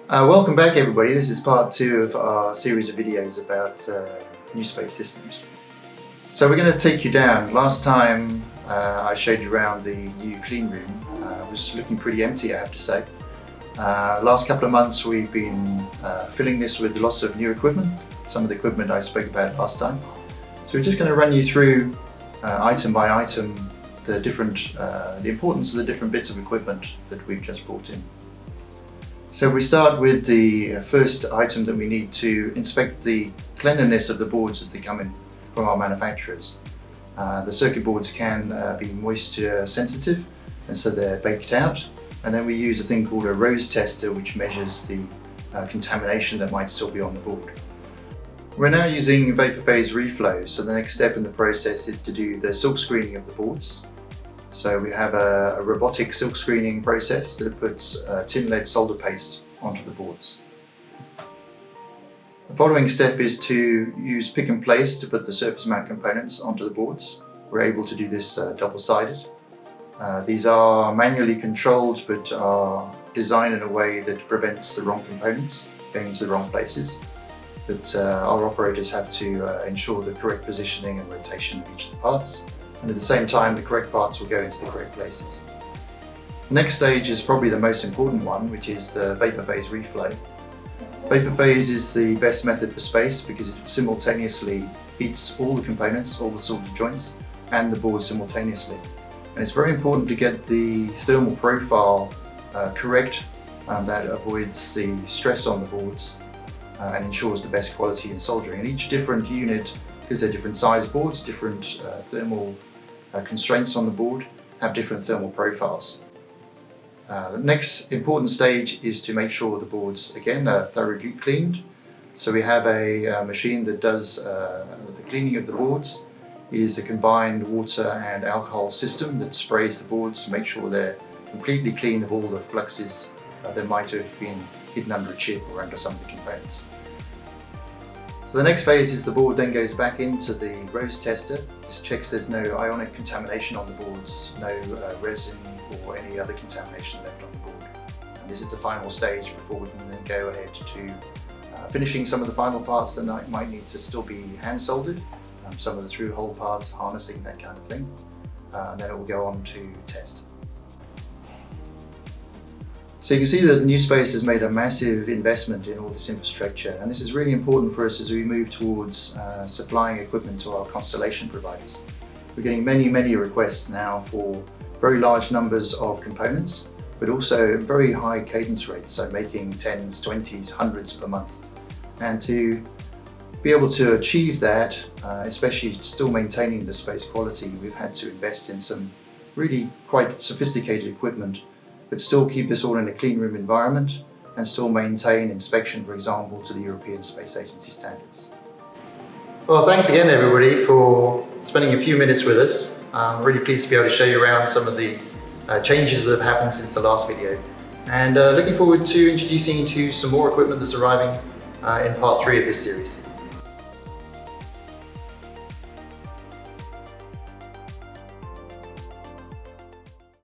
Welcome back everybody. This is part 2 of our series of videos about NewSpace systems. So we're going to take you down. Last time I showed you around the new clean room. It was looking pretty empty, I have to say. Last couple of months we've been filling this with lots of new equipment, some of the equipment I spoke about last time. So we're just going to run you through item by item the importance of the different bits of equipment that we've just brought in. So we start with the first item that we need to inspect the cleanliness of the boards as they come in from our manufacturers. The circuit boards can be moisture sensitive, and so they're baked out, and then we use a thing called a rose tester which measures the contamination that might still be on the board. We're now using vapor phase reflow, so the next step in the process is to do the silk screening of the boards. So we have a robotic silk screening process that puts tin lead solder paste onto the boards. The following step is to use pick and place to put the surface mount components onto the boards. We're able to do this double-sided. These are manually controlled but are designed in a way that prevents the wrong components going into the wrong places. But our operators have to ensure the correct positioning and rotation of each of the parts. And at the same time, the correct parts will go into the correct places. The next stage is probably the most important one, which is the vapor phase reflow. Vapor phase is the best method for space because it simultaneously heats all the components, all the solder joints, and the board simultaneously. And it's very important to get the thermal profile correct. That avoids the stress on the boards and ensures the best quality in soldering. And each different unit, because they're different size boards, different thermal constraints on the board, have different thermal profiles. The next important stage is to make sure the boards, again, are thoroughly cleaned. So we have a machine that does the cleaning of the boards. It is a combined water and alcohol system that sprays the boards to make sure they're completely clean of all the fluxes that might have been hidden under a chip or under some of the components. So the next phase is the board then goes back into the rose tester. This checks there's no ionic contamination on the boards, no resin or any other contamination left on the board. And this is the final stage before we can then go ahead to finishing some of the final parts that might need to still be hand soldered, some of the through hole parts, harnessing, that kind of thing. And then it will go on to test. So you can see that NewSpace has made a massive investment in all this infrastructure, and this is really important for us as we move towards supplying equipment to our constellation providers. We're getting many requests now for very large numbers of components, but also very high cadence rates, so making 10s, 20s, hundreds per month. And to be able to achieve that, especially still maintaining the space quality, we've had to invest in some really quite sophisticated equipment, but still keep this all in a clean room environment and still maintain inspection, for example, to the European Space Agency standards. Well, thanks again everybody for spending a few minutes with us. I'm really pleased to be able to show you around some of the changes that have happened since the last video. And looking forward to introducing you to some more equipment that's arriving in part 3 of this series.